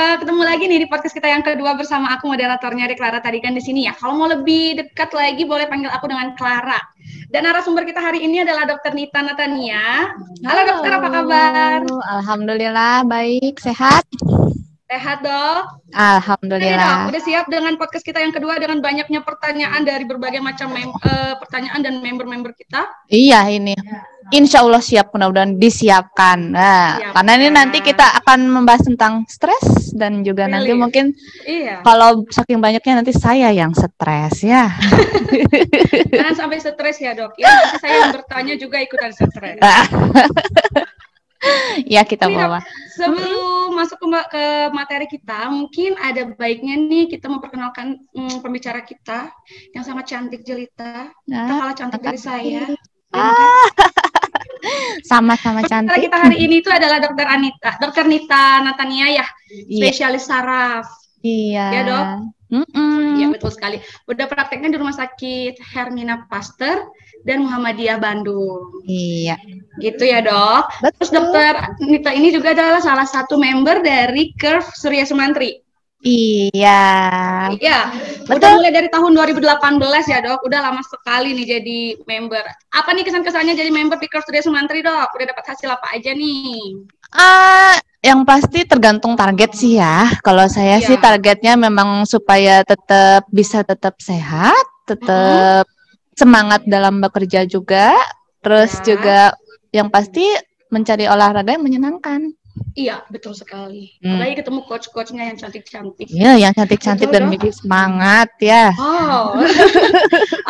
ketemu lagi nih di podcast kita yang kedua bersama aku moderatornya Clara tadi kan di sini ya. Kalau mau lebih dekat lagi boleh panggil aku dengan Clara. Dan narasumber kita hari ini adalah Dr. Nita Natania. Halo dokter, apa kabar? Alhamdulillah baik, sehat. Sehat dok. Alhamdulillah. Udah siap dengan podcast kita yang kedua dengan banyaknya pertanyaan dari berbagai macam pertanyaan dan member-member kita? Iya ini. Insya Allah siap, mudah-mudahan disiapkan. Nah, karena ini nanti kita akan membahas tentang stres dan juga nanti mungkin kalau saking banyaknya nanti saya yang stres ya. Jangan sampai stres ya dok. Ya nanti saya yang bertanya juga ikutan stres. Ya kita bawa. Sebelum masuk ke materi kita, mungkin ada baiknya nih kita memperkenalkan pembicara kita yang sangat cantik jelita. Tak kalah cantik dari saya. Sama-sama cantik. Kita hari ini itu adalah Dokter Nita Natania ya, spesialis saraf. Iya. Ya dok. Iya betul sekali. Udah prakteknya di Rumah Sakit Hermina Pasteur dan Muhammadiyah Bandung. Iya. Gitu ya dok. Betul. Terus Dokter Nita ini juga adalah salah satu member dari Curve Surya Sumantri. Iya. Iya. Udah mulai dari tahun 2018 ya dok. Udah lama sekali nih jadi member. Apa nih kesan-kesannya jadi member di Curve Surya Sumantri dok? Udah dapat hasil apa aja nih? Yang pasti tergantung target sih ya. Kalau saya sih targetnya memang supaya bisa tetap sehat, tetap semangat dalam bekerja juga. Terus juga yang pasti mencari olahraga yang menyenangkan. Iya, betul sekali. Apalagi ketemu coach-coachnya yang cantik-cantik. Iya, yang cantik-cantik dan bikin semangat ya. Oh.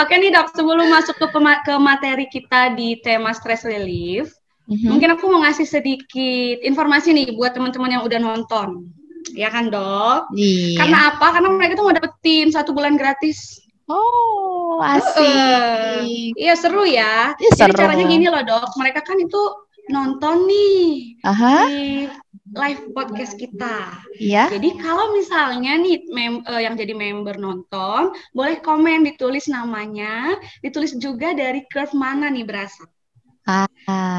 Oke nih dok, sebelum masuk ke materi kita di tema stress relief, mungkin aku mau ngasih sedikit informasi nih buat teman-teman yang udah nonton. Ya kan dok? Iya. Karena apa? Karena mereka tuh mau dapetin 1 bulan gratis. Oh, asik. Iya seru ya. Seru. Jadi caranya gini loh dok, mereka kan itu nonton nih di live podcast kita. Iya. Jadi kalau misalnya nih yang jadi member nonton, boleh komen, ditulis namanya, ditulis juga dari curve mana nih berasal.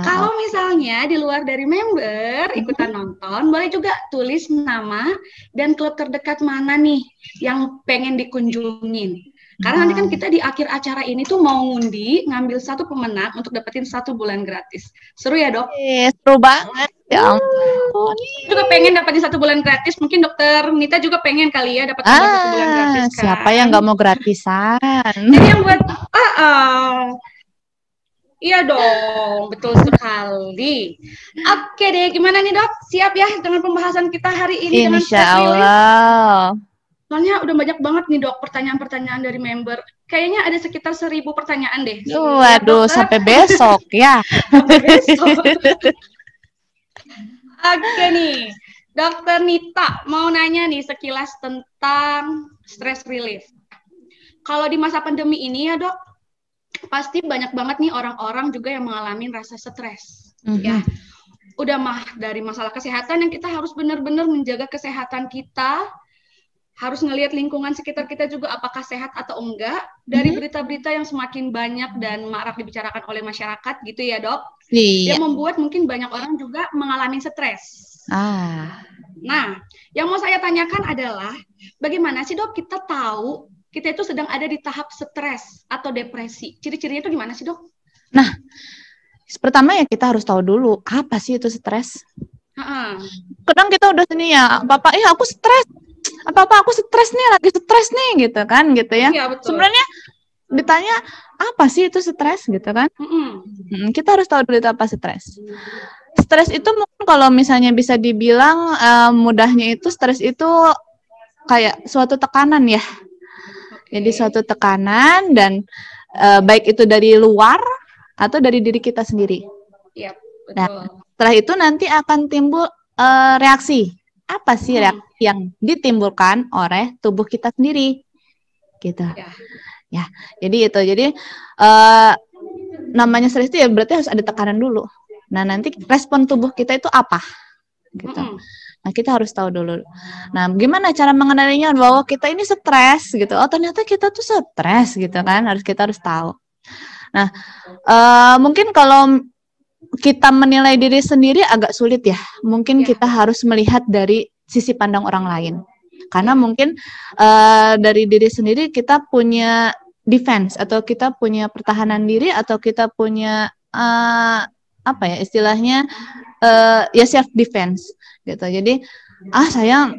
Kalau misalnya di luar dari member ikutan nonton, boleh juga tulis nama dan klub terdekat mana nih yang pengen dikunjungin. Karena nanti kan kita di akhir acara ini tuh mau ngundi, ngambil 1 pemenang untuk dapetin 1 bulan gratis. Seru ya dok? Seru banget. Ya ampun. Juga pengen dapetin 1 bulan gratis. Mungkin dokter Nita juga pengen kali ya dapetin 1 bulan gratis kan? Siapa yang nggak mau gratisan? Jadi yang buat iya dong, betul sekali. Oke deh, gimana nih dok? Siap ya dengan pembahasan kita hari ini dengan Insya Allah. Soalnya udah banyak banget nih dok pertanyaan-pertanyaan dari member. Kayaknya ada sekitar 1000 pertanyaan deh. Waduh, sampai besok ya. Sampai besok. Oke nih, Dokter Nita mau nanya nih sekilas tentang stress relief. Kalau di masa pandemi ini ya dok, pasti banyak banget nih orang-orang juga yang mengalami rasa stres. Ya, udah dari masalah kesehatan yang kita harus benar-benar menjaga kesehatan kita. Harus ngelihat lingkungan sekitar kita juga apakah sehat atau enggak. Dari berita-berita yang semakin banyak dan marak dibicarakan oleh masyarakat gitu ya dok. Iya. Yang membuat mungkin banyak orang juga mengalami stres. Nah, yang mau saya tanyakan adalah bagaimana sih dok kita tahu kita itu sedang ada di tahap stres atau depresi? Ciri-cirinya itu gimana sih dok? Nah, pertama ya kita harus tahu dulu apa sih itu stres. Kadang kita udah sini ya, Bapak, aku stres. Apa-apa aku stres nih, lagi stres nih gitu kan, gitu ya. Iya, betul. Sebenarnya ditanya apa sih itu stres gitu kan? Kita harus tahu dulu itu apa stres. Stres itu mungkin kalau misalnya bisa dibilang mudahnya itu stres itu kayak suatu tekanan ya. Jadi suatu tekanan dan baik itu dari luar atau dari diri kita sendiri. Iya, betul. Nah, setelah itu nanti akan timbul reaksi. Apa sih reaksi yang ditimbulkan oleh tubuh kita sendiri? Gitu. Ya, jadi itu. Jadi namanya stres itu ya berarti harus ada tekanan dulu. Nah, nanti respon tubuh kita itu apa? Gitu. Nah, kita harus tahu dulu. Nah, gimana cara mengenalinya bahwa kita ini stres gitu? Oh, ternyata kita tuh stres gitu kan? Kita harus tahu. Nah, mungkin kalau kita menilai diri sendiri agak sulit ya. Mungkin kita harus melihat dari sisi pandang orang lain. Karena mungkin dari diri sendiri kita punya defense atau kita punya pertahanan diri atau kita punya apa ya istilahnya ya self defense gitu. Jadi saya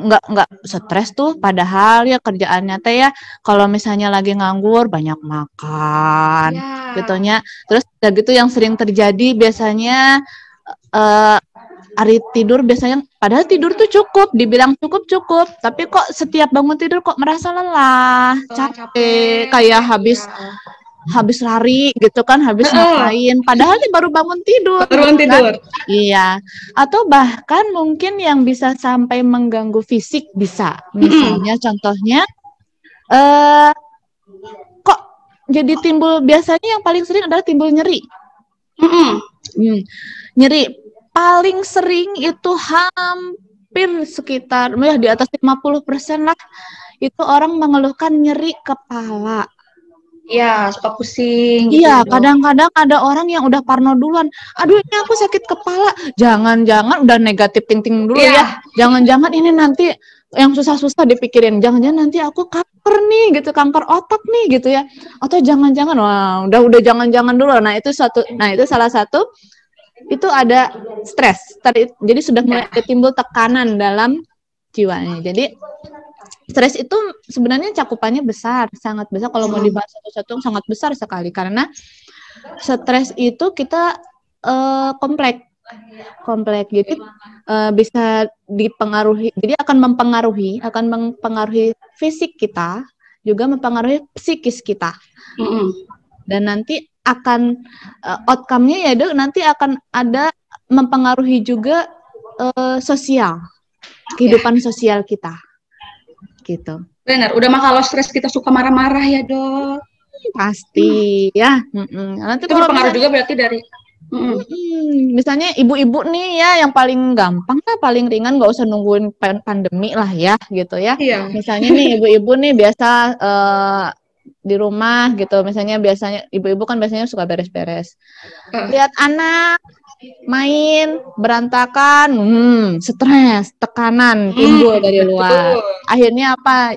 nggak stres tuh, padahal ya kerjaannya teh ya kalau misalnya lagi nganggur banyak makan gitunya. Terus gitu yang sering terjadi biasanya hari tidur biasanya, padahal tidur tuh cukup, dibilang cukup, tapi kok setiap bangun tidur kok merasa lelah, capek, kayak habis lari gitu kan, habis ngapain, padahal nih baru bangun tidur. Kan? Iya. Atau bahkan mungkin yang bisa sampai mengganggu fisik bisa. Misalnya contohnya kok jadi timbul, biasanya yang paling sering adalah timbul nyeri. Nyeri paling sering itu hampir sekitar di atas 50% lah itu orang mengeluhkan nyeri kepala. Iya, suka pusing. Iya, gitu, kadang-kadang ada orang yang udah parno duluan. Aduh, ini aku sakit kepala. Jangan-jangan udah negatif thinking dulu ya. Jangan-jangan ini nanti yang susah-susah dipikirin. Jangan-jangan nanti aku kanker nih gitu, kanker otak nih gitu ya. Atau jangan-jangan udah jangan-jangan dulu. Nah, itu salah satu itu ada stres. Jadi sudah mulai timbul tekanan dalam jiwanya. Jadi stres itu sebenarnya cakupannya besar, sangat besar. Kalau mau dibahas satu-satu sangat besar sekali, karena stres itu kita kompleks. Jadi bisa dipengaruhi. Jadi akan mempengaruhi fisik kita, juga mempengaruhi psikis kita. Dan nanti akan outcome-nya ya nanti akan ada mempengaruhi juga sosial, kehidupan sosial kita. Gitu. Benar, udah mah kalau stres kita suka marah-marah ya, Dok. Pasti ya. Nanti itu berpengaruh juga berarti dari misalnya ibu-ibu nih ya, yang paling gampang lah, paling ringan, nggak usah nungguin pandemi lah ya, gitu ya. Misalnya nih ibu-ibu nih biasa di rumah gitu, misalnya biasanya ibu-ibu kan biasanya suka beres-beres, lihat anak main berantakan, stres, tekanan timbul dari luar. Akhirnya apa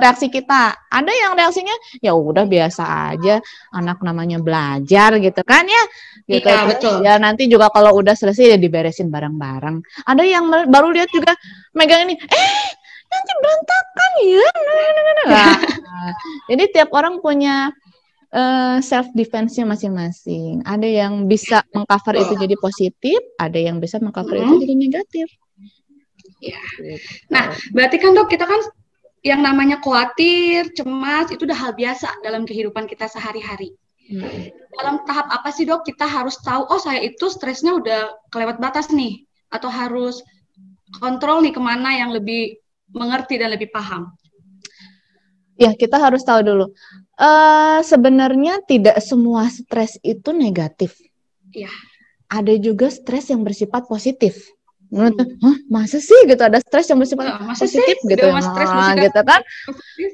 reaksi kita? Ada yang reaksinya ya udah biasa aja, anak namanya belajar gitu kan ya, gitu. Iya, betul. Ya nanti juga kalau udah selesai ya diberesin bareng-bareng. Ada yang baru lihat juga megang ini, nanti berantakan ya. Nah, jadi tiap orang punya self defense-nya masing-masing. Ada yang bisa mengcover itu jadi positif, ada yang bisa mengcover itu jadi negatif. Ya. Nah, berarti kan Dok, kita kan yang namanya khawatir, cemas itu udah hal biasa dalam kehidupan kita sehari-hari. Dalam tahap apa sih Dok kita harus tahu, saya itu stresnya udah kelewat batas nih, atau harus kontrol nih kemana yang lebih mengerti dan lebih paham? Ya, kita harus tahu dulu. Sebenarnya tidak semua stres itu negatif. Ya. Ada juga stres yang bersifat positif. Masa sih gitu ada stres yang bersifat positif gitu? Gitu kan?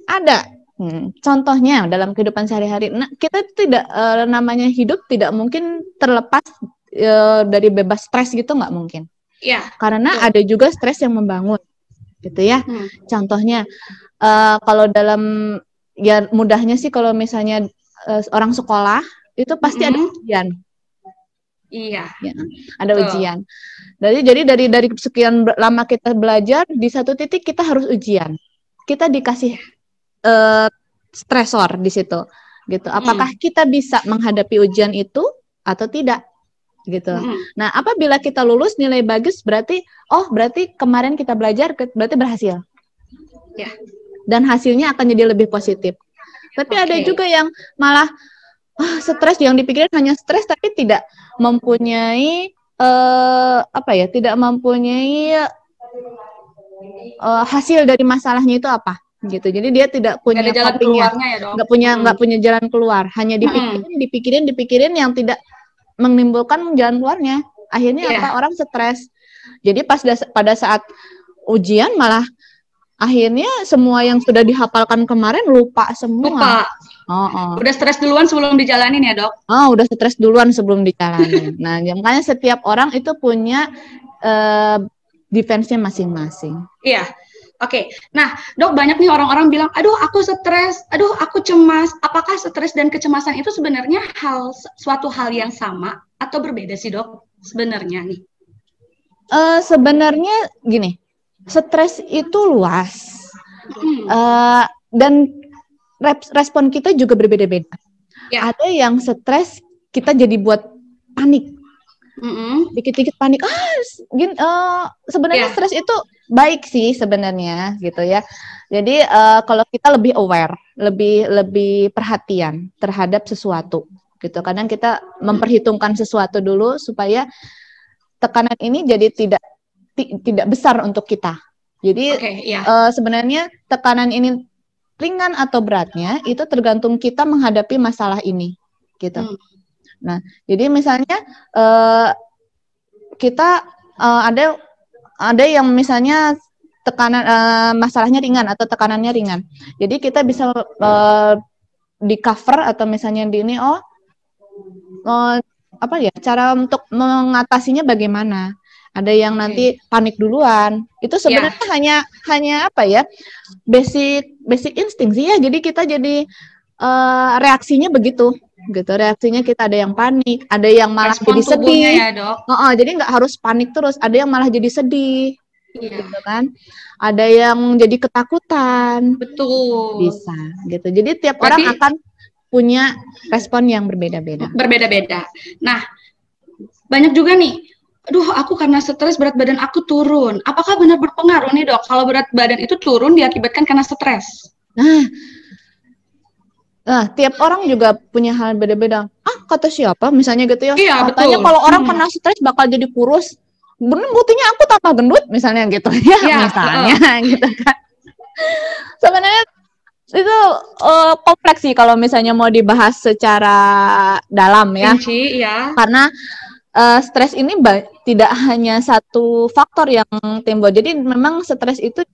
Ada. Contohnya dalam kehidupan sehari-hari. Nah, kita tidak namanya hidup tidak mungkin terlepas dari bebas stres gitu, nggak mungkin. Ya. Karena ada juga stres yang membangun. Gitu ya. Contohnya kalau dalam ya mudahnya sih kalau misalnya orang sekolah itu pasti ada ujian. Iya. Ya, ada ujian. Jadi dari sekian lama kita belajar, di satu titik kita harus ujian. Kita dikasih stresor di situ, gitu. Apakah kita bisa menghadapi ujian itu atau tidak? Gitu. Nah, apabila kita lulus nilai bagus berarti kemarin kita belajar berarti berhasil. Ya. Dan hasilnya akan jadi lebih positif. Tapi ada juga yang malah stres, yang dipikirin hanya stres tapi tidak mempunyai tidak mempunyai hasil dari masalahnya itu apa gitu. Jadi dia tidak punya jalan keluarnya ya, Dok. Nggak punya jalan keluar, hanya dipikirin yang tidak menimbulkan jalan keluarnya. Akhirnya orang stres. Jadi pada saat ujian malah akhirnya semua yang sudah dihafalkan kemarin lupa semua. Udah stres duluan sebelum dijalanin ya, Dok? Udah stres duluan sebelum dijalanin. Nah, makanya setiap orang itu punya defense-nya masing-masing. Iya. Oke. Nah, Dok, banyak nih orang-orang bilang, aduh aku stres, aduh aku cemas. Apakah stres dan kecemasan itu sebenarnya suatu hal yang sama atau berbeda sih, Dok? Sebenarnya nih. Sebenarnya gini, stres itu luas. Dan respon kita juga berbeda-beda. Ya. Ada yang stres kita jadi buat panik. Dikit-dikit panik. Sebenarnya stres itu baik sih sebenarnya gitu ya. Jadi kalau kita lebih aware, lebih perhatian terhadap sesuatu gitu. Kadang kita memperhitungkan sesuatu dulu supaya tekanan ini jadi tidak besar untuk kita. Jadi sebenarnya tekanan ini ringan atau beratnya itu tergantung kita menghadapi masalah ini gitu. Nah, jadi misalnya kita ada yang misalnya tekanan masalahnya ringan atau tekanannya ringan. Jadi kita bisa di cover atau misalnya di ini apa ya, cara untuk mengatasinya bagaimana. Ada yang nanti panik duluan. Itu sebenarnya hanya apa ya? Basic insting sih ya. Jadi kita jadi reaksinya begitu. Gitu. Reaksinya kita ada yang panik, ada yang malah jadi sedih. Ya, Dok. Jadi nggak harus panik terus, ada yang malah jadi sedih. Gitu kan. Ada yang jadi ketakutan. Betul. Bisa gitu. Jadi tiap orang akan punya respon yang berbeda-beda. Berbeda-beda. Nah, banyak juga nih, aduh aku karena stres berat badan aku turun. Apakah benar berpengaruh nih, Dok? Kalau berat badan itu turun diakibatkan karena stres? Nah, tiap orang juga punya hal beda-beda. Kata siapa misalnya gitu ya. Iya, katanya kalau orang kena stres bakal jadi kurus. Bener, buktinya aku tambah gendut misalnya gitu ya, misalnya gitu kan. Sebenarnya itu kompleks sih kalau misalnya mau dibahas secara dalam ya. Karena stres ini tidak hanya satu faktor yang timbul. Jadi memang stres itu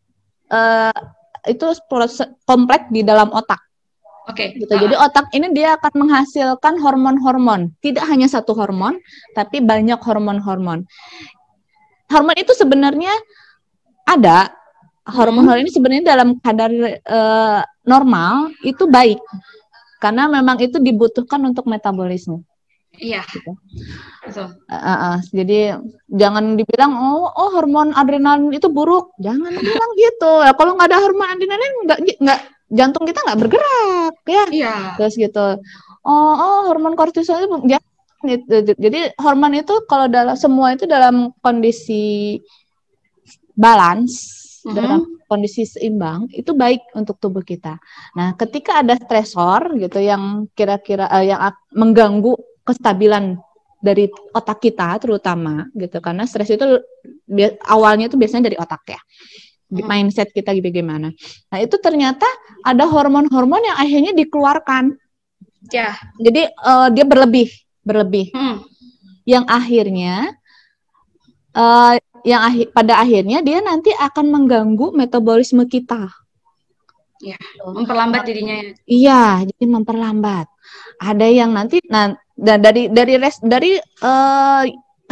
kompleks di dalam otak. Gitu. Jadi otak ini dia akan menghasilkan hormon-hormon. Tidak hanya satu hormon, tapi banyak hormon-hormon. Hormon itu sebenarnya ada. Hormon-hormon ini sebenarnya dalam kadar normal itu baik. Karena memang itu dibutuhkan untuk metabolisme. Iya. Gitu. Jadi jangan dibilang hormon adrenalin itu buruk. Jangan bilang gitu. Kalau nggak ada hormon adrenalin nggak jantung kita nggak bergerak ya. Iya. Terus gitu. Hormon kortisol itu jadi hormon itu kalau semua itu dalam kondisi balance, dalam kondisi seimbang itu baik untuk tubuh kita. Nah, ketika ada stresor gitu yang kira-kira yang mengganggu kestabilan dari otak kita terutama gitu, karena stres itu awalnya itu biasanya dari otak ya. Mindset kita bagaimana. Nah, itu ternyata ada hormon-hormon yang akhirnya dikeluarkan. Ya. Jadi dia berlebih. Yang akhirnya pada akhirnya dia nanti akan mengganggu metabolisme kita. Ya, memperlambat dirinya. Iya, jadi memperlambat. Ada yang nanti dari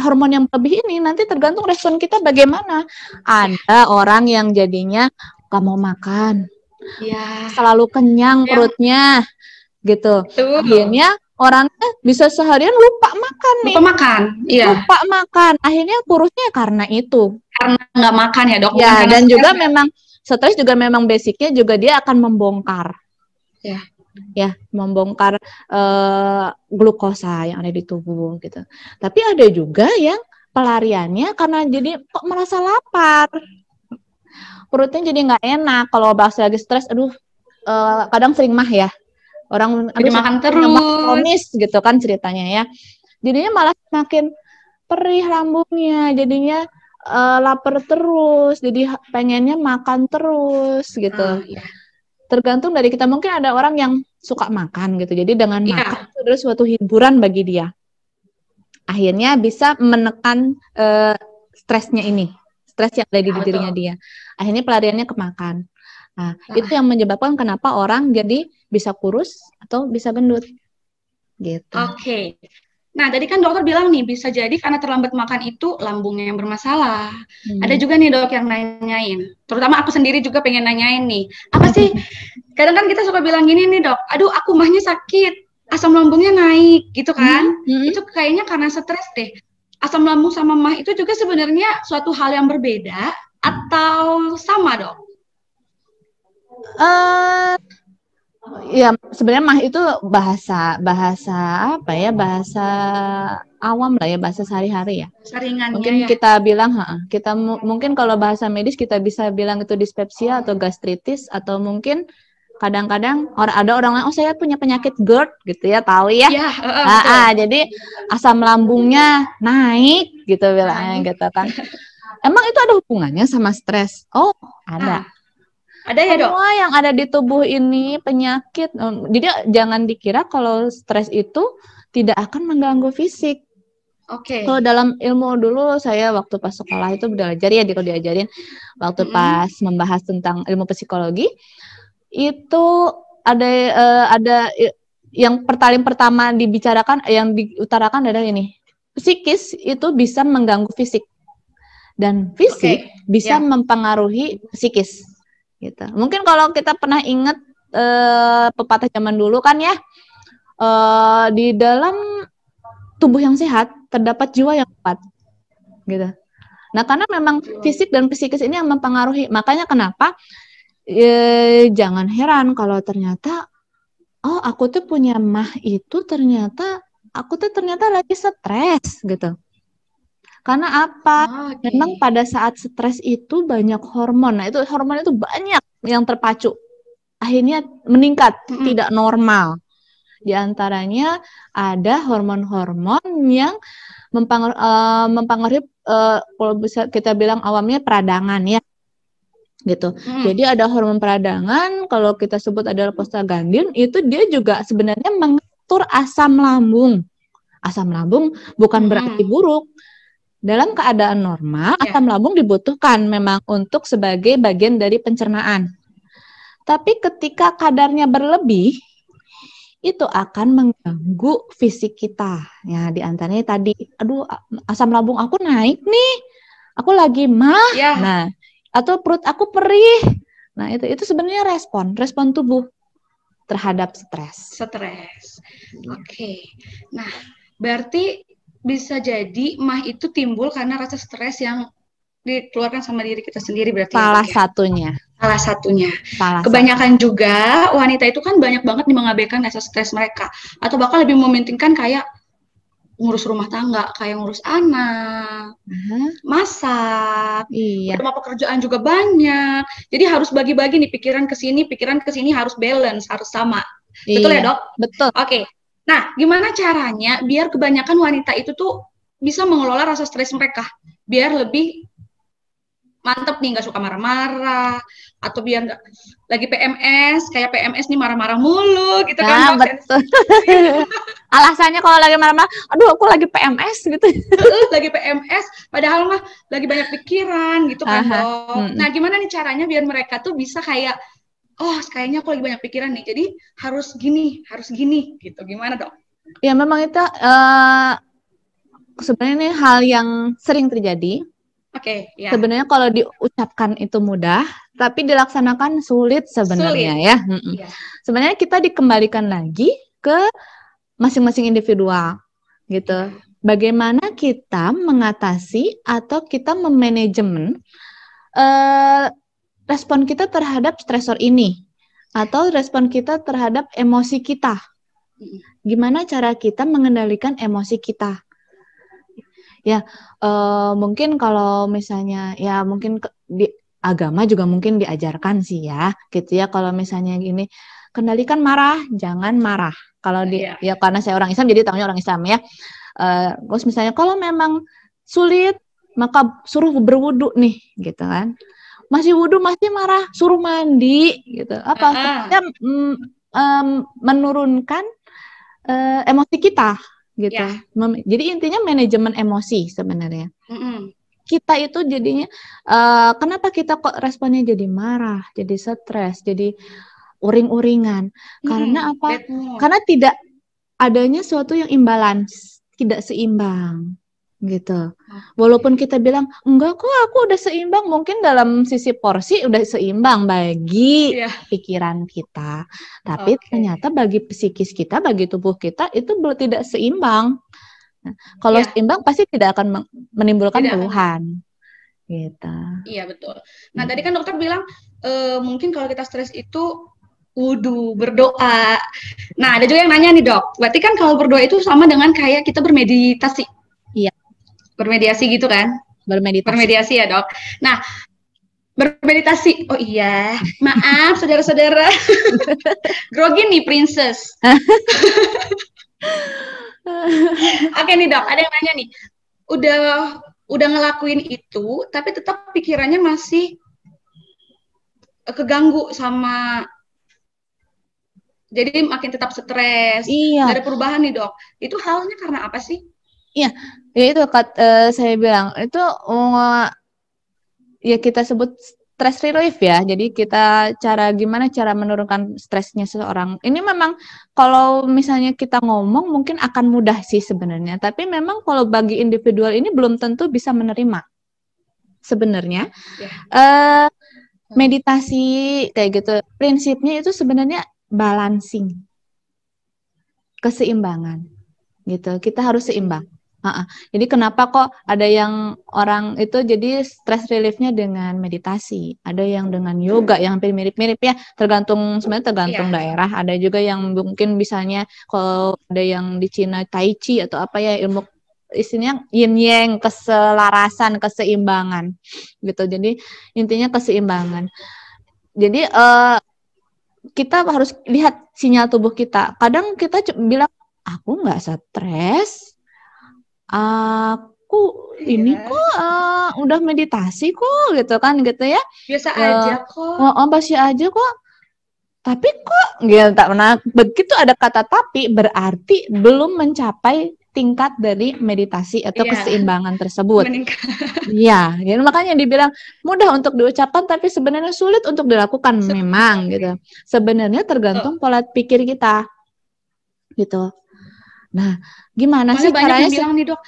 hormon yang lebih ini nanti tergantung respon kita bagaimana. Ada orang yang jadinya gak mau makan, selalu kenyang perutnya, gitu. Akhirnya orangnya bisa seharian lupa makan nih. Lupa makan. Akhirnya kurusnya karena itu. Karena nggak makan ya, Dok. Ya, dan juga memang stres juga memang basicnya juga dia akan membongkar. Ya, membongkar glukosa yang ada di tubuh gitu. Tapi ada juga yang pelariannya karena jadi kok merasa lapar, perutnya jadi nggak enak. Kalau bahasa lagi stres, kadang sering mah ya, orang makan terus, kronis gitu kan ceritanya ya. Jadinya malah makin perih lambungnya, jadinya lapar terus, jadi pengennya makan terus gitu. Tergantung dari kita. Mungkin ada orang yang suka makan gitu. Jadi dengan makan itu adalah suatu hiburan bagi dia. Akhirnya bisa menekan stresnya ini. Stres yang ada di dirinya dia. Akhirnya pelariannya ke makan. Nah, itu yang menyebabkan kenapa orang jadi bisa kurus atau bisa gendut. Gitu. Oke. Nah, tadi kan dokter bilang nih, bisa jadi karena terlambat makan itu lambungnya yang bermasalah. Ada juga nih dok yang nanyain, terutama aku sendiri juga pengen nanyain nih, apa sih, kadang kan kita suka bilang gini nih dok, aduh aku mahnya sakit, asam lambungnya naik gitu kan, itu kayaknya karena stres deh. Asam lambung sama mah itu juga sebenarnya suatu hal yang berbeda atau sama dok? Ya sebenarnya mah itu bahasa apa ya, bahasa awam lah ya, bahasa sehari-hari ya. Saringannya mungkin ya. Kita bilang kita mungkin kalau bahasa medis kita bisa bilang itu dispepsia atau gastritis, atau mungkin kadang-kadang ada orang lain, oh saya punya penyakit GERD gitu ya, tahu ya. Jadi asam lambungnya naik gitu bilangnya gitu kan. Emang itu ada hubungannya sama stres? Oh, ada. Ada ya dok? Semua yang ada di tubuh ini penyakit. Jadi jangan dikira kalau stres itu tidak akan mengganggu fisik. Oke. Kalau dalam ilmu dulu saya waktu pas sekolah itu belajar ya, kalau diajarin waktu pas membahas tentang ilmu psikologi itu ada yang paling pertama dibicarakan, yang diutarakan adalah ini, psikis itu bisa mengganggu fisik dan fisik bisa mempengaruhi psikis. Gitu. Mungkin kalau kita pernah ingat pepatah zaman dulu kan ya, di dalam tubuh yang sehat terdapat jiwa yang kuat, gitu. Nah, karena memang fisik dan psikis ini yang mempengaruhi, makanya kenapa jangan heran kalau ternyata, oh aku tuh punya mah itu ternyata aku tuh ternyata lagi stres gitu. Karena apa? Memang pada saat stres itu banyak hormon. Nah, itu hormon itu banyak yang terpacu. Akhirnya meningkat, tidak normal. Di antaranya ada hormon-hormon yang mempengaruhi kalau bisa kita bilang awamnya peradangan ya. Gitu. Jadi ada hormon peradangan, kalau kita sebut adalah prostaglandin, itu dia juga sebenarnya mengatur asam lambung. Asam lambung bukan berarti buruk. Dalam keadaan normal, asam lambung dibutuhkan memang untuk sebagai bagian dari pencernaan. Tapi ketika kadarnya berlebih, itu akan mengganggu fisik kita. Ya, di antaranya tadi, aduh asam lambung aku naik nih, aku lagi mah, nah, atau perut aku perih. Nah, itu sebenarnya respon tubuh terhadap stres. Oke. Nah, berarti bisa jadi mah itu timbul karena rasa stres yang dikeluarkan sama diri kita sendiri berarti. Salah satunya. Kebanyakan juga wanita itu kan banyak banget mengabaikan rasa stres mereka, atau bahkan lebih mementingkan kayak ngurus rumah tangga, kayak ngurus anak, masak, rumah pekerjaan juga banyak. Jadi harus bagi-bagi nih, pikiran ke sini harus balance, harus sama. Betul ya, Dok? Betul. Oke. Nah, gimana caranya biar kebanyakan wanita itu tuh bisa mengelola rasa stres mereka, biar lebih mantep nih, nggak suka marah-marah, atau biar nggak lagi PMS, kayak PMS nih marah-marah mulu gitu kan. Betul. Alasannya kalau lagi marah-marah, aduh aku lagi PMS gitu. Lagi PMS, padahal mah lagi banyak pikiran gitu kan, Dok. Nah, gimana nih caranya biar mereka tuh bisa kayak, oh kayaknya aku lagi banyak pikiran nih, jadi harus gini gitu. Gimana, Dok? Ya memang itu sebenarnya ini hal yang sering terjadi. Sebenarnya kalau diucapkan itu mudah, tapi dilaksanakan sulit sebenarnya ya. Sebenarnya kita dikembalikan lagi ke masing-masing individual gitu. Bagaimana kita mengatasi atau kita memanajemen respon kita terhadap stresor ini, atau respon kita terhadap emosi kita. Gimana cara kita mengendalikan emosi kita? Ya, mungkin kalau misalnya, ya mungkin di agama juga mungkin diajarkan sih ya, gitu ya. Kalau misalnya gini, kendalikan marah, jangan marah. Kalau ya karena saya orang Islam, jadi tahunya orang Islam ya. Terus misalnya kalau memang sulit, maka suruh berwudu nih, gitu kan. Masih wudu masih marah, suruh mandi, gitu. Apa? Kita menurunkan emosi kita, gitu. Jadi intinya manajemen emosi sebenarnya. Kita itu jadinya kenapa kita kok responnya jadi marah, jadi stres, jadi uring-uringan? Karena apa? Karena tidak adanya suatu yang imbalance. tidak seimbang gitu. Walaupun kita bilang enggak kok aku udah seimbang, mungkin dalam sisi porsi udah seimbang bagi pikiran kita, tapi ternyata bagi psikis kita, bagi tubuh kita itu belum tidak seimbang. Nah, kalau seimbang pasti tidak akan menimbulkan keluhan gitu. Iya betul. Nah tadi kan dokter bilang mungkin kalau kita stres itu wudu, berdoa. Nah ada juga yang nanya nih dok, berarti kan kalau berdoa itu sama dengan kayak kita bermeditasi? Iya. Bermediasi gitu kan? Bermediasi ya dok. Nah, bermeditasi. Oh iya, maaf saudara-saudara. Grogi nih princess. Oke nih dok, ada yang nanya nih. Udah ngelakuin itu, tapi tetap pikirannya masih keganggu sama, jadi makin tetap stres. Iya. Gak ada perubahan nih dok. Itu halnya karena apa sih? Iya, ya itu saya bilang itu ya kita sebut stress relief ya. Jadi kita gimana cara menurunkan stresnya seseorang. Ini memang kalau misalnya kita ngomong mungkin akan mudah sih sebenarnya. Tapi memang kalau bagi individual ini belum tentu bisa menerima. Sebenarnya meditasi kayak gitu. Prinsipnya itu sebenarnya balancing, keseimbangan gitu. Kita harus seimbang. Jadi kenapa kok ada yang orang itu jadi stress reliefnya dengan meditasi, ada yang dengan yoga yang hampir mirip-mirip ya, sebenarnya tergantung daerah. Ada juga yang mungkin misalnya kalau ada yang di Cina Tai Chi atau apa ya, ilmu istilahnya yin yang, keselarasan, keseimbangan gitu. Jadi intinya keseimbangan. Jadi kita harus lihat sinyal tubuh kita. Kadang kita bilang aku nggak stres, aku ini kok udah meditasi kok gitu kan gitu ya, biasa aja kok, masih aja kok, tapi kok gitu. Nah begitu ada kata tapi berarti belum mencapai tingkat dari meditasi atau keseimbangan tersebut. Iya, jadi makanya dibilang mudah untuk diucapkan tapi sebenarnya sulit untuk dilakukan memang gitu. Sebenarnya tergantung pola pikir kita gitu. Nah, gimana sih caranya? Banyak yang bilang nih dok,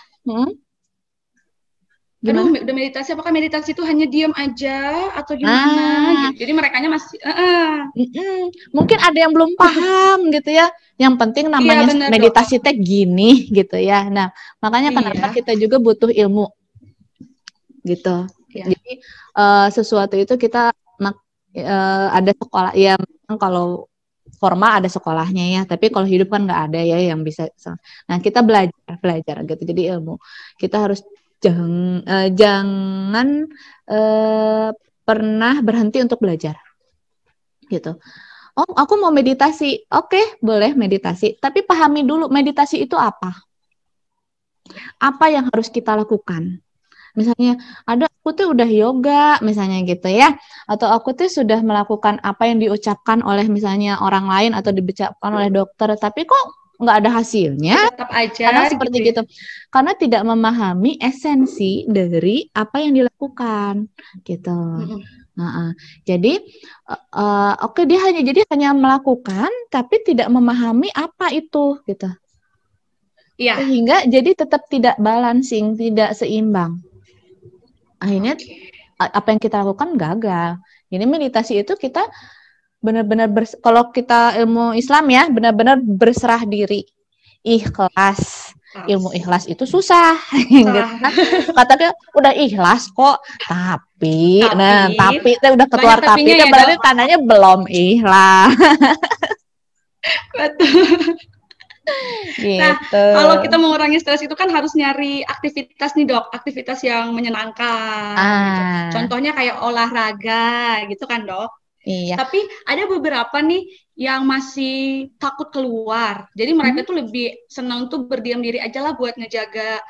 aduh udah meditasi, apakah meditasi itu hanya diam aja atau gimana? Gitu. Jadi merekanya masih mungkin ada yang belum paham gitu ya. Yang penting namanya meditasi teh gini gitu ya. Nah, makanya kenapa kita juga butuh ilmu gitu. Jadi sesuatu itu kita ada sekolah ya, kalau formal ada sekolahnya ya, tapi kalau hidup kan nggak ada ya yang bisa. Nah kita belajar gitu. Jadi ilmu kita harus jangan pernah berhenti untuk belajar gitu. Oh aku mau meditasi, oke, boleh meditasi, tapi pahami dulu meditasi itu apa yang harus kita lakukan. Misalnya aku tuh udah yoga misalnya gitu ya, atau aku tuh sudah melakukan apa yang diucapkan oleh misalnya orang lain atau diucapkan oleh dokter, tapi kok nggak ada hasilnya. Tetap aja karena seperti gitu. Karena tidak memahami esensi dari apa yang dilakukan gitu. Jadi dia hanya melakukan tapi tidak memahami apa itu gitu. Sehingga jadi tetap tidak balancing, tidak seimbang. Akhirnya apa yang kita lakukan gagal. Jadi meditasi itu kita benar-benar kalau kita ilmu Islam ya, benar-benar berserah diri, ikhlas. Ilmu ikhlas itu susah gitu. Katanya udah ikhlas kok, tapi itu udah keluar tapi itu berarti tandanya belum ikhlas. Betul. Gitu. Nah, kalau kita mengurangi stres itu kan harus nyari aktivitas nih dok, aktivitas yang menyenangkan. Gitu. Contohnya kayak olahraga gitu kan dok. Iya. Tapi ada beberapa nih yang masih takut keluar. Jadi mereka tuh lebih senang tuh berdiam diri aja lah buat ngejaga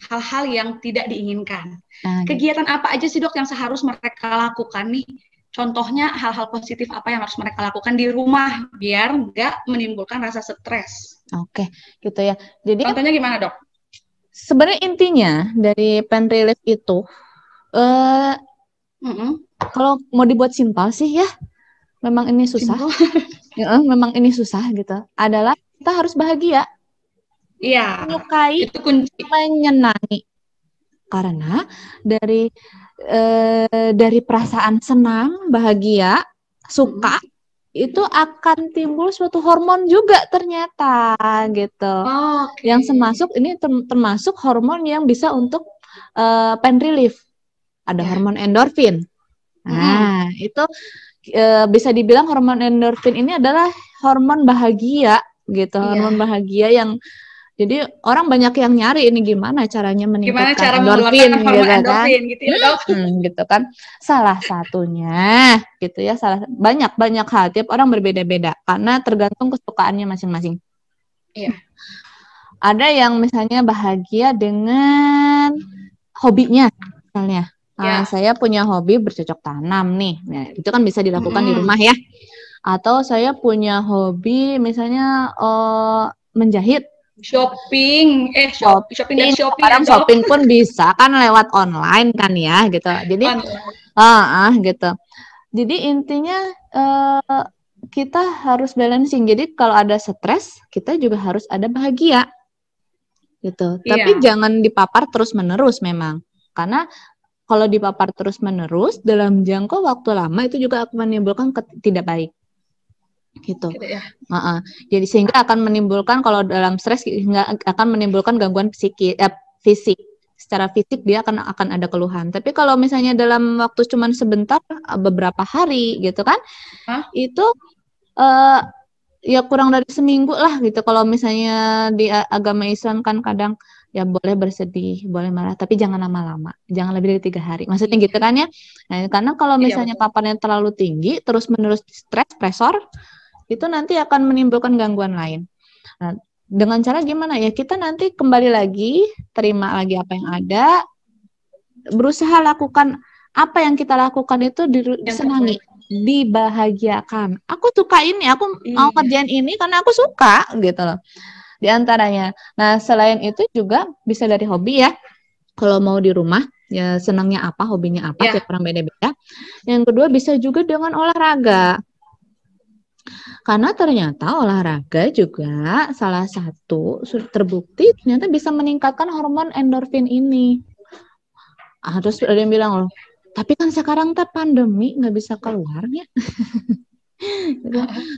hal-hal yang tidak diinginkan. Kegiatan apa aja sih dok yang seharusnya mereka lakukan nih? Contohnya hal-hal positif apa yang harus mereka lakukan di rumah biar nggak menimbulkan rasa stres. Oke, gitu ya. Jadi contohnya gimana dok? Sebenarnya intinya dari pain relief itu, kalau mau dibuat simpel sih ya, memang ini susah. Memang ini susah gitu. Adalah kita harus bahagia. Iya. Menyukai, Itu kunci. menyenangi. Karena dari perasaan senang, bahagia, suka, itu akan timbul suatu hormon juga ternyata gitu. Yang termasuk ini termasuk hormon yang bisa untuk pain relief. Ada hormon endorfin. Nah, itu bisa dibilang hormon endorfin ini adalah hormon bahagia gitu. Hormon bahagia yang jadi orang banyak yang nyari ini gimana caranya meningkatkan endorfin gitu kan. Gitu ya, Dok. Gitu kan. Salah satunya gitu ya, banyak hal, tiap orang berbeda-beda karena tergantung kesukaannya masing-masing. Iya. Ada yang misalnya bahagia dengan hobinya misalnya. Saya punya hobi bercocok tanam nih. Nah, itu kan bisa dilakukan di rumah ya. Atau saya punya hobi misalnya menjahit. Shopping dan shopping. Sekarang shopping pun bisa kan lewat online kan ya gitu. Jadi gitu. Jadi intinya kita harus balancing. Jadi kalau ada stres, kita juga harus ada bahagia. Gitu. Tapi jangan dipapar terus-menerus memang. Karena kalau dipapar terus-menerus dalam jangka waktu lama itu juga akan menimbulkan tidak baik. Gitu ya. Jadi sehingga akan menimbulkan, kalau dalam stres akan menimbulkan gangguan fisik. Secara fisik dia akan ada keluhan. Tapi kalau misalnya dalam waktu cuman sebentar, beberapa hari gitu kan, itu ya kurang dari seminggu lah gitu. Kalau misalnya di agama Islam kan kadang ya boleh bersedih, boleh marah, tapi jangan lama-lama, jangan lebih dari 3 hari. Maksudnya gitu kan ya. Nah, karena kalau misalnya paparnya terlalu tinggi, terus-menerus stres, stresor, itu nanti akan menimbulkan gangguan lain. Nah, dengan cara gimana ya? Kita nanti kembali lagi, terima lagi apa yang ada, berusaha lakukan apa yang kita lakukan itu disenangi, dibahagiakan. Aku suka ini, aku mau kerjain ini karena aku suka gitu loh. Di antaranya. Nah, selain itu juga bisa dari hobi ya. Kalau mau di rumah, ya senangnya apa, hobinya apa, tiap orang beda-beda. Yang kedua bisa juga dengan olahraga. Karena ternyata olahraga juga salah satu terbukti ternyata bisa meningkatkan hormon endorfin ini. Terus ada yang bilang loh, tapi kan sekarang pandemi nggak bisa keluar ya.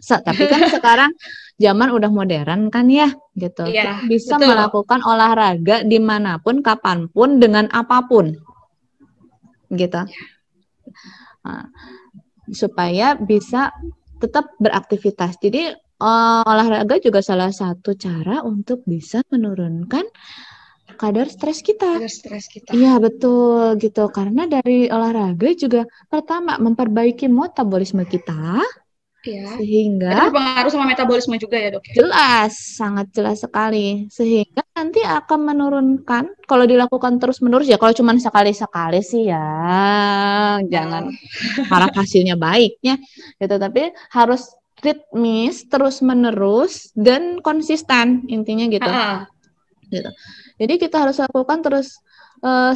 Tapi kan sekarang zaman udah modern kan ya, gitu. Bisa melakukan olahraga dimanapun, kapanpun, dengan apapun, gitu. Supaya bisa tetap beraktivitas. Jadi olahraga juga salah satu cara untuk bisa menurunkan kadar stres kita. Iya betul gitu. Karena dari olahraga juga pertama memperbaiki metabolisme kita. Sehingga itu berpengaruh sama metabolisme juga ya, Dok? Jelas, sangat jelas sekali. Sehingga nanti akan menurunkan, kalau dilakukan terus-menerus ya, kalau cuma sekali-sekali sih ya jangan harap hasilnya baiknya gitu, tapi harus ritmis, terus-menerus dan konsisten, intinya gitu. Gitu. Jadi kita harus lakukan terus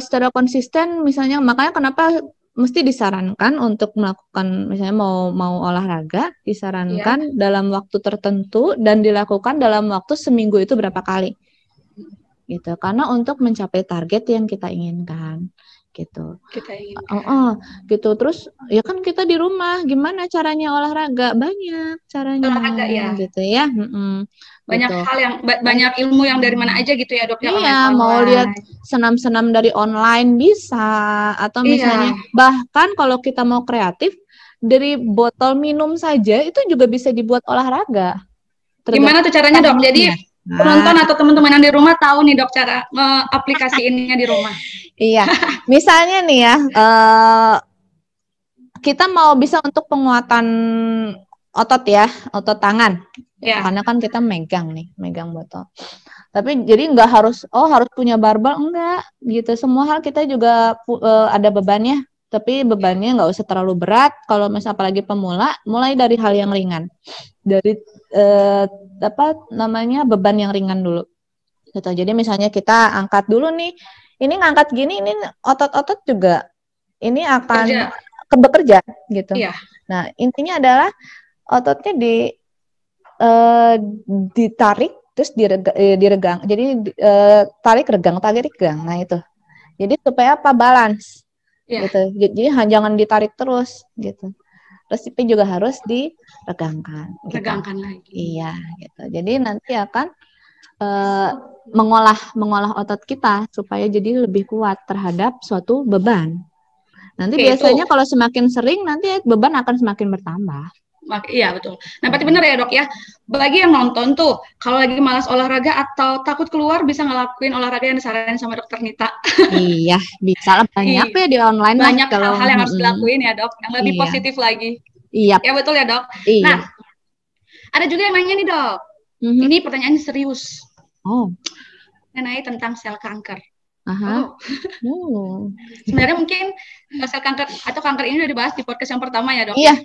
secara konsisten, misalnya makanya kenapa mesti disarankan untuk melakukan, misalnya mau olahraga, disarankan dalam waktu tertentu dan dilakukan dalam waktu seminggu itu berapa kali, gitu. Karena untuk mencapai target yang kita inginkan, gitu. Gitu. Terus ya kan kita di rumah, gimana caranya olahraga? Banyak caranya, gitu ya. Banyak hal yang banyak ilmu yang dari mana aja gitu ya, Dok? Iya, mau lihat senam-senam dari online bisa, atau misalnya bahkan kalau kita mau kreatif, dari botol minum saja itu juga bisa dibuat olahraga. Gimana tuh caranya, Dok? Jadi penonton atau teman-teman yang di rumah tahu nih, Dok, cara aplikasiinnya di rumah. Iya, misalnya nih ya, kita mau bisa untuk penguatan otot ya, otot tangan. Karena kan kita megang botol. Tapi jadi nggak harus punya barbel, enggak gitu. Semua hal kita juga ada bebannya, tapi bebannya nggak usah terlalu berat. Kalau misalnya apalagi pemula, mulai dari hal yang ringan, dari beban yang ringan dulu. Gitu. Jadi misalnya kita angkat dulu nih, ini ngangkat gini, ini otot-otot juga ini akan bekerja gitu. Nah intinya adalah ototnya ditarik terus diregang. Jadi tarik regang. Nah itu. Jadi supaya apa? Balance. Gitu. Jadi jangan ditarik terus gitu. Terus pipi juga harus diregangkan. Gitu. Regangkan lagi. Iya, gitu. Jadi nanti akan mengolah otot kita supaya jadi lebih kuat terhadap suatu beban. Nanti biasanya kalau semakin sering nanti beban akan semakin bertambah. Iya betul. Nah berarti benar ya dok ya. Bagi yang nonton tuh, kalau lagi malas olahraga atau takut keluar bisa ngelakuin olahraga yang disaranin sama dokter Nita. Iya, bisa lah banyak ya di online. Banyak hal-hal yang harus dilakuin ya dok, yang lebih positif lagi. Iya. Ya betul ya dok. Iya. Nah, ada juga yang nanya nih dok. Ini pertanyaannya serius. Mengenai tentang sel kanker. Sebenarnya mungkin sel kanker atau kanker ini udah dibahas di podcast yang pertama ya dok. Iya,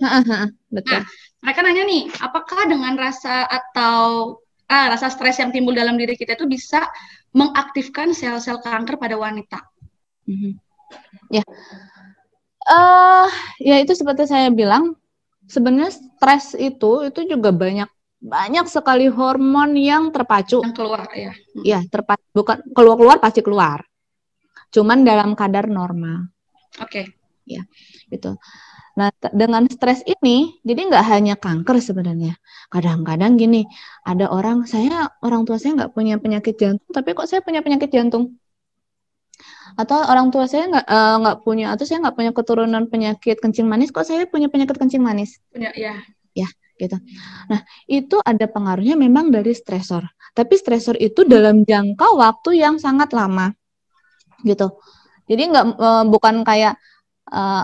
betul. Nah, mereka nanya nih, apakah dengan rasa atau rasa stres yang timbul dalam diri kita itu bisa mengaktifkan sel-sel kanker pada wanita? Ya, ya itu seperti saya bilang, sebenarnya stres itu juga banyak sekali hormon yang terpacu. Yang keluar ya. Iya, terpacu. Bukan keluar pasti keluar. Cuman dalam kadar normal. Oke. Ya, gitu. Nah, dengan stres ini, jadi nggak hanya kanker sebenarnya. Kadang-kadang gini, ada orang tua saya nggak punya penyakit jantung, tapi kok saya punya penyakit jantung. Atau orang tua saya nggak punya, atau saya nggak punya keturunan penyakit kencing manis, kok saya punya penyakit kencing manis. Punya, ya. Ya, gitu. Nah, itu ada pengaruhnya memang dari stresor. Tapi stresor itu dalam jangka waktu yang sangat lama. Gitu. Jadi bukan kayak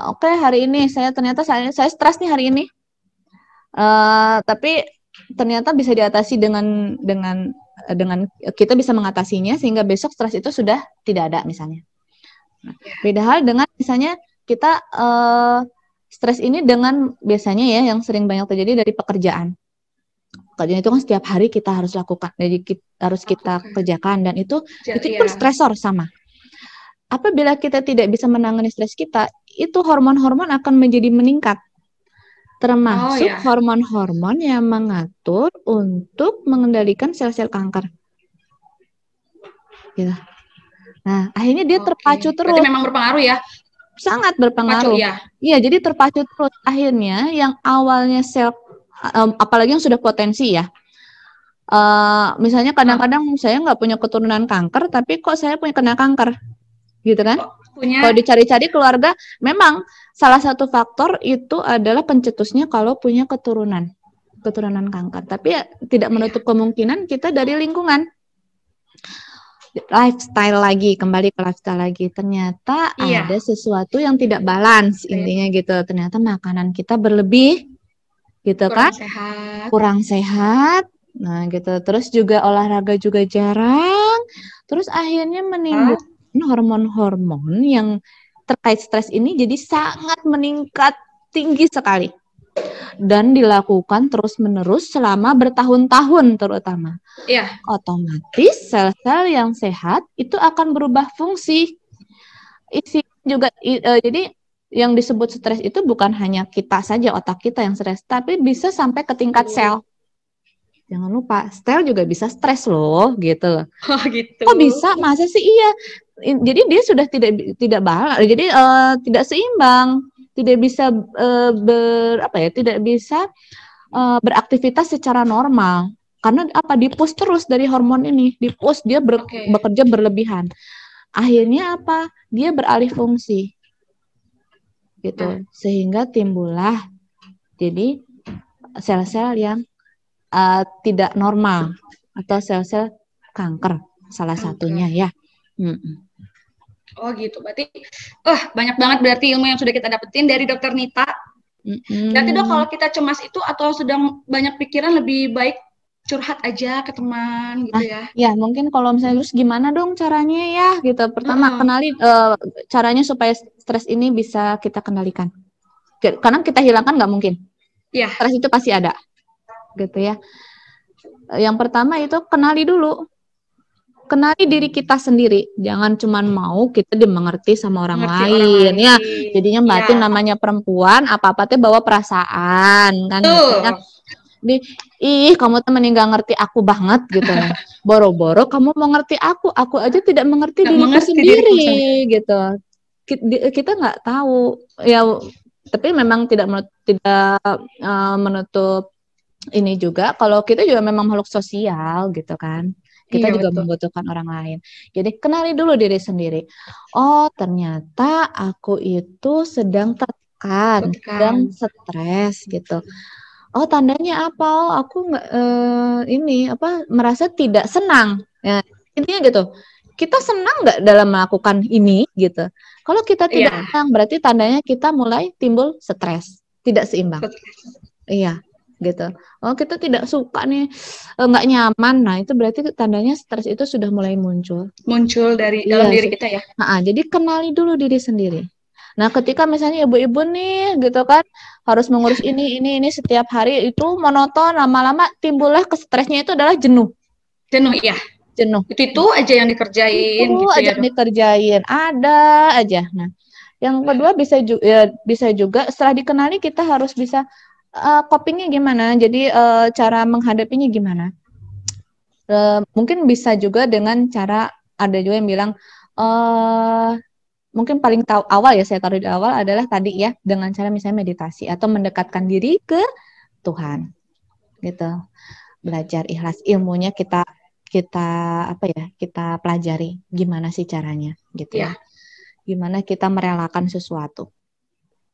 oke, hari ini saya stres nih hari ini. Tapi ternyata bisa diatasi dengan kita bisa mengatasinya sehingga besok stres itu sudah tidak ada misalnya. Beda hal dengan misalnya kita stres ini dengan biasanya ya yang sering banyak terjadi dari pekerjaan. Pekerjaan itu kan setiap hari kita harus lakukan, jadi harus kita kerjakan dan itu pun stresor sama. Apabila kita tidak bisa menangani stres kita, itu hormon-hormon akan menjadi meningkat. Termasuk hormon-hormon yang mengatur untuk mengendalikan sel-sel kanker. Gitu. Nah, akhirnya dia terpacu terus. Berarti memang berpengaruh ya? Sangat berpengaruh. Iya, jadi terpacu terus. Akhirnya yang awalnya sel, apalagi yang sudah potensi ya. Misalnya kadang-kadang saya nggak punya keturunan kanker, tapi kok saya kena kanker. Gitu kan? Kalau dicari-cari keluarga, memang salah satu faktor itu adalah pencetusnya kalau punya keturunan kanker. Tapi ya, tidak menutup kemungkinan kita dari lingkungan. Kembali ke lifestyle lagi. Ternyata ada sesuatu yang tidak balance intinya gitu. Ternyata makanan kita berlebih, gitu kan? Kurang sehat. Nah gitu. Terus juga olahraga juga jarang. Terus akhirnya menimbulkan hormon-hormon yang terkait stres ini jadi sangat meningkat tinggi sekali dan dilakukan terus-menerus selama bertahun-tahun terutama. Otomatis sel-sel yang sehat itu akan berubah fungsi. Jadi yang disebut stres itu bukan hanya kita saja, otak kita yang stres, tapi bisa sampai ke tingkat sel. Jangan lupa, sel juga bisa stres loh, gitu. Gitu. Kok bisa? Masa sih? Iya. Jadi dia sudah tidak balance, jadi tidak seimbang, tidak bisa tidak bisa beraktivitas secara normal. Karena apa? Di-push terus dari hormon ini, di-push dia bekerja berlebihan. Akhirnya apa? Dia beralih fungsi. Gitu. Sehingga timbullah jadi sel-sel yang tidak normal atau sel-sel kanker salah satunya ya. Oh gitu, berarti banyak banget berarti ilmu yang sudah kita dapetin dari Dokter Nita. Berarti dok kalau kita cemas itu atau sedang banyak pikiran lebih baik curhat aja ke teman gitu ya? Ya mungkin kalau misalnya terus gimana dong caranya ya gitu. Pertama kenali caranya supaya stres ini bisa kita kendalikan. Karena kita hilangkan nggak mungkin. Stres itu pasti ada. Gitu ya. Yang pertama itu kenali dulu. Kenali diri kita sendiri. Jangan cuman mau kita dimengerti sama orang lain ya. Jadinya batin namanya perempuan apa-apa teh bawa perasaan kan. Ih kamu temen yang gak ngerti aku banget gitu. Boro-boro kamu mau ngerti aku aja tidak mengerti diriku sendiri gitu. Kita nggak tahu ya, tapi memang tidak menutup ini juga kalau kita juga memang makhluk sosial gitu kan. Kita juga membutuhkan orang lain. Jadi kenali dulu diri sendiri. Oh, ternyata aku itu sedang tertekan, sedang stres gitu. Oh, tandanya apa? Oh, aku nggak merasa tidak senang. Ya, intinya gitu. Kita senang nggak dalam melakukan ini gitu. Kalau kita tidak senang, berarti tandanya kita mulai timbul stres, tidak seimbang. Iya. Gitu. Oh kita tidak suka nih, nggak nyaman, nah itu berarti tandanya stres itu sudah mulai muncul dari dalam diri kita ya. Jadi kenali dulu diri sendiri. Nah ketika misalnya ibu-ibu nih gitu kan harus mengurus ini setiap hari, itu monoton, lama-lama timbullah stresnya itu adalah jenuh ya. Jenuh itu aja yang dikerjain itu gitu aja ya, dikerjain ada aja. Nah yang kedua bisa juga setelah dikenali kita harus bisa copingnya gimana? Jadi cara menghadapinya gimana? Mungkin bisa juga dengan cara, ada juga yang bilang mungkin paling awal ya, saya taruh di awal adalah tadi ya, dengan cara misalnya meditasi atau mendekatkan diri ke Tuhan, gitu. Belajar ikhlas, ilmunya kita pelajari gimana sih caranya, gitu ya. Gimana kita merelakan sesuatu.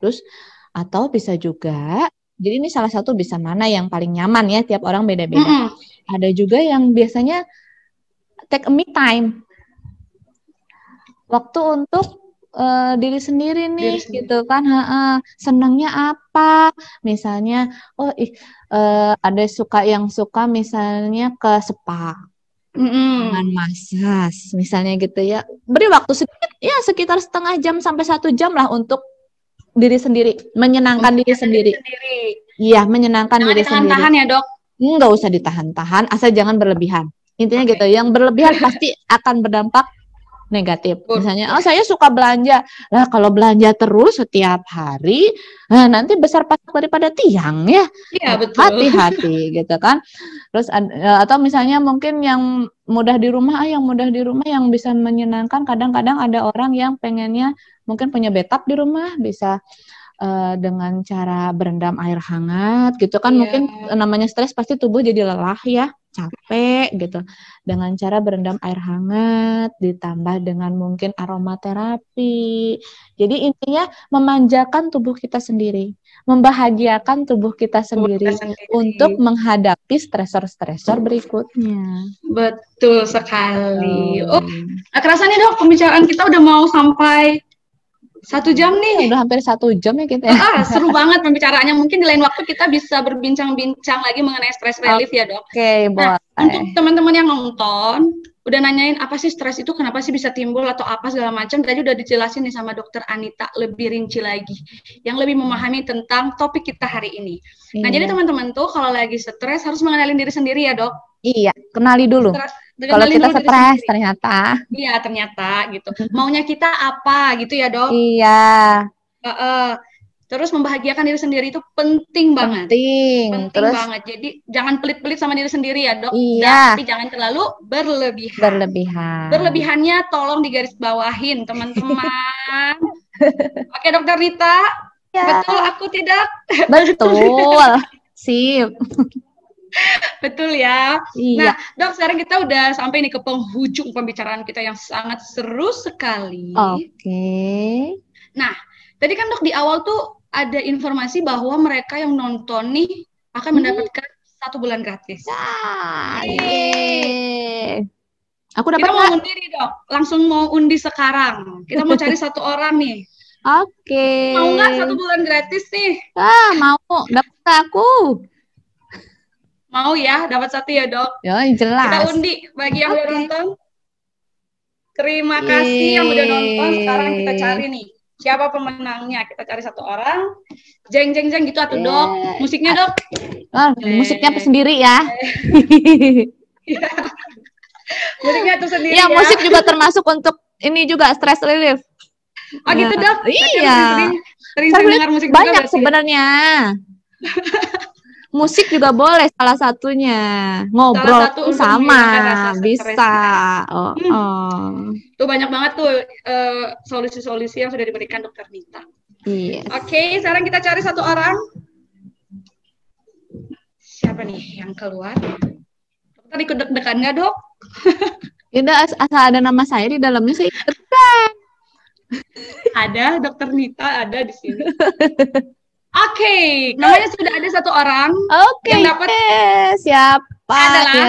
Terus atau bisa juga, jadi ini salah satu bisa mana yang paling nyaman ya, tiap orang beda-beda. Ada juga yang biasanya take a me time. Waktu untuk diri sendiri nih, gitu kan. Senangnya apa? Misalnya, ada yang suka misalnya ke spa. Dengan massage, misalnya gitu ya. Beri waktu sedikit, ya sekitar setengah jam sampai 1 jam lah untuk diri sendiri, menyenangkan diri sendiri. Iya, menyenangkan diri sendiri. Ditahan-tahan ya, Dok? Nggak usah ditahan-tahan, asal jangan berlebihan. Intinya gitu, yang berlebihan pasti akan berdampak negatif. Misalnya, saya suka belanja. Lah kalau belanja terus setiap hari, nanti besar pasak daripada tiang ya. Iya, betul. Hati-hati gitu kan. Terus atau misalnya mungkin yang mudah di rumah yang bisa menyenangkan, kadang-kadang ada orang yang pengennya mungkin punya bathtub di rumah, bisa dengan cara berendam air hangat gitu kan. Mungkin namanya stres pasti tubuh jadi lelah ya, capek gitu. Dengan cara berendam air hangat ditambah dengan mungkin aromaterapi. Jadi intinya memanjakan tubuh kita sendiri, membahagiakan tubuh kita sendiri untuk menghadapi stresor-stresor berikutnya. Betul sekali. Kerasa nih Dok, pembicaraan kita udah mau sampai 1 jam nih. Udah hampir 1 jam ya kita ya. Seru banget pembicaraannya. Mungkin di lain waktu kita bisa berbincang-bincang lagi mengenai stress relief ya, Dok. Boleh. Untuk teman-teman yang nonton, udah nanyain apa sih stres itu, kenapa sih bisa timbul atau apa segala macam. Tadi udah dijelasin nih sama Dokter Anita lebih rinci lagi, yang lebih memahami tentang topik kita hari ini. Nah, jadi teman-teman tuh kalau lagi stres harus mengenalin diri sendiri ya, Dok. Iya, kenali dulu. Kalau kita stres ternyata. Iya, ternyata gitu. Maunya kita apa gitu ya, Dok? Iya. Terus membahagiakan diri sendiri itu penting banget. Penting terus, banget. Jadi jangan pelit-pelit sama diri sendiri ya, Dok. Iya. Tapi jangan terlalu berlebihan. Berlebihannya tolong digarisbawahin, teman-teman. Oke, Dokter Rita. Ya. Betul aku tidak? Betul. Sip. Betul ya. Iya. Nah, Dok, sekarang kita udah sampai nih ke penghujung pembicaraan kita yang sangat seru sekali. Oke. Nah, tadi kan Dok di awal tuh ada informasi bahwa mereka yang nonton nih akan mendapatkan 1 bulan gratis. Aku dapat. Kita mau undi nih, Dok. Langsung mau undi sekarang. Kita mau cari 1 orang nih. Oke. Mau nggak 1 bulan gratis nih? Mau. Dapat aku. Mau ya, dapat 1 ya, Dok. Ya, jelas. Kita undi bagi yang udah nonton. Terima kasih yang udah nonton. Sekarang kita cari nih siapa pemenangnya. Kita cari 1 orang. Jeng jeng jeng gitu atuh, Dok. Musiknya, Dok. Musiknya sendiri ya. Musiknya tuh sendiri ya. Musik juga termasuk untuk ini juga stress relief. Oh gitu, Dok. Iya. Sering dengar musik banyak sebenarnya. Musik juga boleh salah satunya. Ngobrol Salah satu untuk sama menghilangkan rasa stres. bisa. Oh. Tuh banyak banget tuh solusi-solusi yang sudah diberikan Dokter Nita. Yes. Oke, sekarang kita cari satu orang. Siapa nih yang keluar? Dokter ikut deg-degan nggak, Dok? Tidak, asal ada nama saya di dalamnya saya ikut. Ada, Dokter Nita ada di sini. Oke, namanya sudah ada satu orang yang dapat. Siapa adalah ya?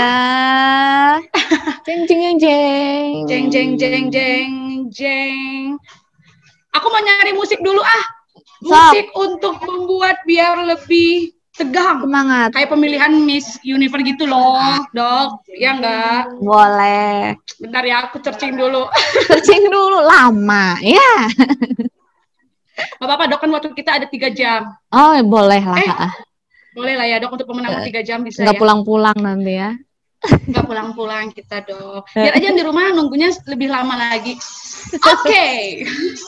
Jeng jeng jeng jeng jeng jeng jeng jeng. Aku mau nyari musik dulu musik untuk membuat biar lebih tegang. Semangat. Kayak pemilihan Miss Universe gitu loh, Dok. Ya enggak? Boleh. Bentar ya, aku searching dulu. Searching dulu, lama ya. Gak apa-apa, Dok, kan waktu kita ada 3 jam. Oh, boleh lah. Boleh lah ya, Dok, untuk pemenangan 3 jam bisa nggak ya. pulang-pulang nanti ya. Nggak pulang-pulang kita, Dok. Biar aja di rumah nunggunya lebih lama lagi. Oke.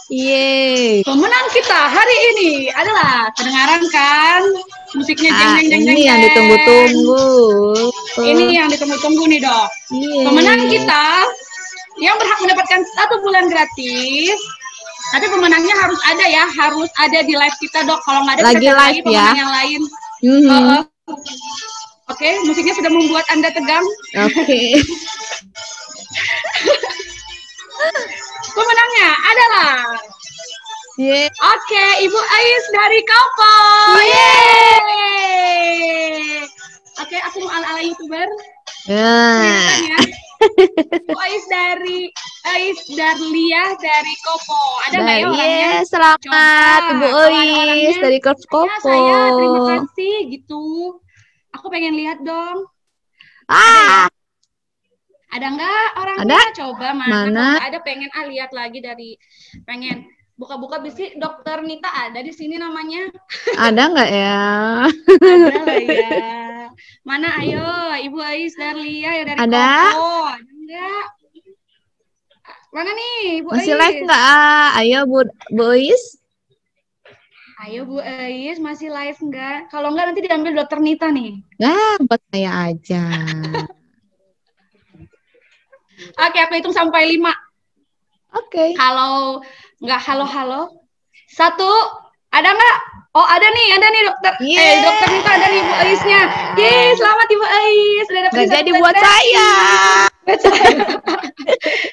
Yeay. Pemenang kita hari ini adalah, kedengaran kan? Musiknya jeng jeng jeng jeng. Ini yang ditunggu-tunggu. Ini yang ditunggu-tunggu nih, Dok. Yeay. Pemenang kita yang berhak mendapatkan 1 bulan gratis. Tapi pemenangnya harus ada ya, harus ada di live kita, Dok. Kalau nggak ada lagi kita live lagi ya. Yang lain. Oke, musiknya sudah membuat Anda tegang. Oke. Pemenangnya adalah Oke, Ibu Ais dari Kopo. Yeay. Oke, aku mau ala-ala YouTuber. Ibu Ais Darlia dari Kopo. Ada nggak ya orangnya? Selamat Ibu Ais dari Kopo. Ya, saya terima kasih gitu. Aku pengen lihat dong. Ada nggak orangnya? Ada? Coba mana? Ada pengen lihat lagi pengen buka-buka bisi. Dokter Nita ada di sini namanya. Ada nggak ya? Ada lah ya. Mana ayo Ibu Ais Darlia ya dari Kopo. Ada nggak? Mana nih Bu masih Ais? Live nggak? Ayo Bu Ais. Ayo Bu Ais, masih live nggak? Kalau nggak nanti diambil Dokter Nita nih. Nah, buat saya aja. Oke, aku hitung sampai 5. Oke. Kalau nggak halo-halo. 1, ada nggak? Oh, ada nih Dokter. Dokter Nita ada nih Bu Aisnya. Yeay, selamat Ibu Ais. Sudah dapat. Nggak jadi buat saya.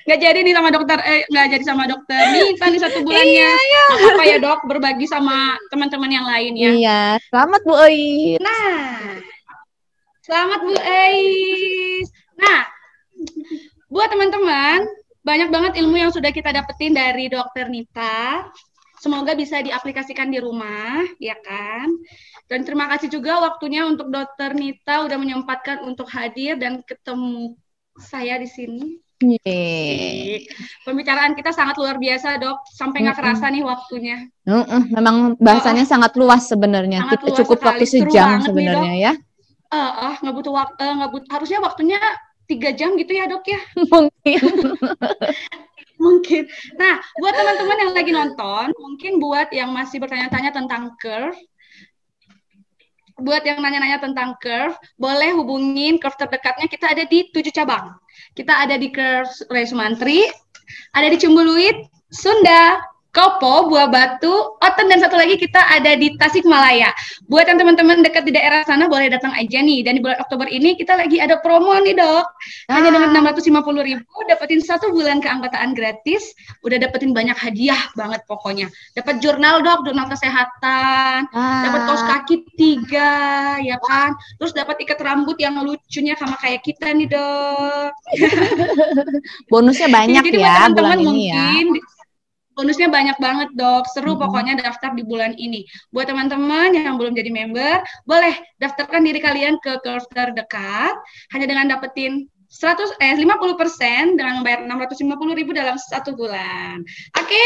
Nggak jadi nih sama dokter, nggak jadi sama Dokter Nita nih 1 bulannya. Nggak apa-apa ya, Dok, berbagi sama teman-teman yang lain ya. Iya, selamat Bu Ais. Nah, selamat Bu Ais. Nah, buat teman-teman, banyak banget ilmu yang sudah kita dapetin dari Dokter Nita. Semoga bisa diaplikasikan di rumah, ya kan? Dan terima kasih juga waktunya untuk Dokter Nita udah menyempatkan untuk hadir dan ketemu saya di sini. Pembicaraan kita sangat luar biasa, Dok. Sampai nggak kerasa nih waktunya. Memang bahasanya sangat luas sebenarnya. Cukup waktu sejam sebenarnya ya. Nggak butuh waktu, harusnya waktunya 3 jam gitu ya, Dok ya? Mungkin. Nah, buat teman-teman yang lagi nonton, mungkin buat yang masih bertanya-tanya tentang curve, buat yang nanya-nanya tentang curve, boleh hubungin curve terdekatnya. Kita ada di 7 cabang. Kita ada di Curve Ray Sumantri, ada di Ciumbuluit, Sunda, Kopo, Buah Batu, Oten, dan satu lagi kita ada di Tasikmalaya. Buat yang teman-teman dekat di daerah sana boleh datang aja nih. Dan di bulan Oktober ini kita lagi ada promo nih, Dok. Hanya dengan 650.000 dapetin 1 bulan keanggotaan gratis. Udah dapetin banyak hadiah banget pokoknya. Dapat jurnal, Dok, jurnal kesehatan. Dapat kaos kaki 3, ya kan. Terus dapat ikat rambut yang lucunya sama kayak kita nih, Dok. Bonusnya banyak jadi ya buat bulan teman-teman ini ya. Bonusnya banyak banget, Dok. Seru pokoknya daftar di bulan ini. Buat teman-teman yang belum jadi member, boleh daftarkan diri kalian ke Curve terdekat. Hanya dengan dapetin 50% dengan membayar 650.000 dalam 1 bulan. Oke,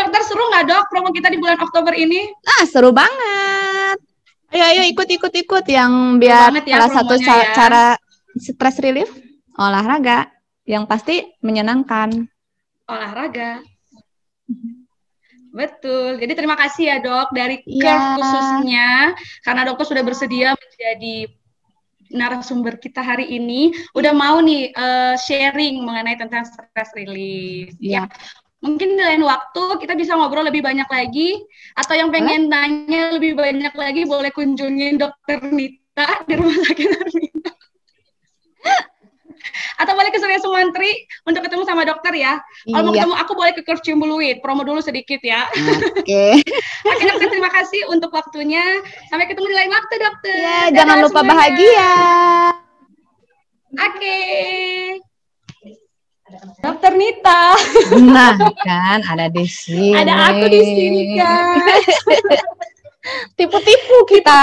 Dokter, seru nggak, Dok, promo kita di bulan Oktober ini? Seru banget. Ayo ikut yang biar ya, salah satu cara stress relief olahraga yang pasti menyenangkan. Olahraga. Betul. Jadi terima kasih ya dok dari Curve khususnya karena dokter sudah bersedia menjadi narasumber kita hari ini. Udah mau nih sharing mengenai tentang stress release. Ya. Mungkin di lain waktu kita bisa ngobrol lebih banyak lagi atau yang pengen nanya lebih banyak lagi boleh kunjungin Dokter Nita di Rumah Sakit Armina. Atau boleh ke Surya Sumantri untuk ketemu sama dokter ya. Kalau mau ketemu aku boleh ke Curve Ciumbuluit. Promo dulu sedikit ya. Oke. Oke dokter, terima kasih untuk waktunya. Sampai ketemu di lain waktu dokter. Ya, jangan lupa semuanya. Bahagia. Oke. Dokter Nita. Nah, kan ada di sini. Ada aku di sini kan. Tipu-tipu kita.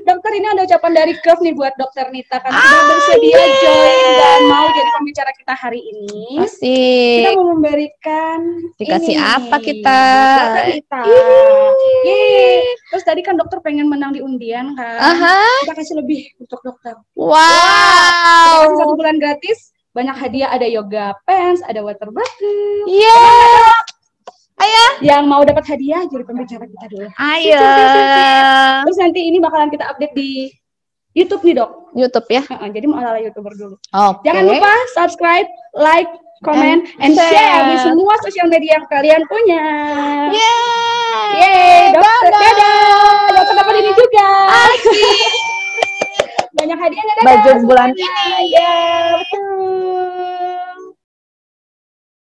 Dokter, ini ada ucapan dari Curve nih buat Dokter Nita karena sudah bersedia join dan mau jadi pembicara kita hari ini. Asik. Kita mau memberikan dikasih ini. Apa kita? Dokter Nita. Yeay. Terus tadi kan dokter pengen menang di undian kan. Kita kasih lebih untuk dokter. Wow. Kita kasih 1 bulan gratis. Banyak hadiah, ada yoga pants, ada water bottle. Ayo. Yang mau dapat hadiah jadi pembicara kita dulu. Ayo. Terus nanti ini bakalan kita update di YouTube nih dok. YouTube ya. Jadi mau ala YouTuber dulu. Okay. Jangan lupa subscribe, like, comment, and share di semua sosial media yang kalian punya. Yeay, dokter. Dadah. Dokter dapat ini juga. Asik. Banyak hadiah nggak? Baju bulan ini. Ya betul.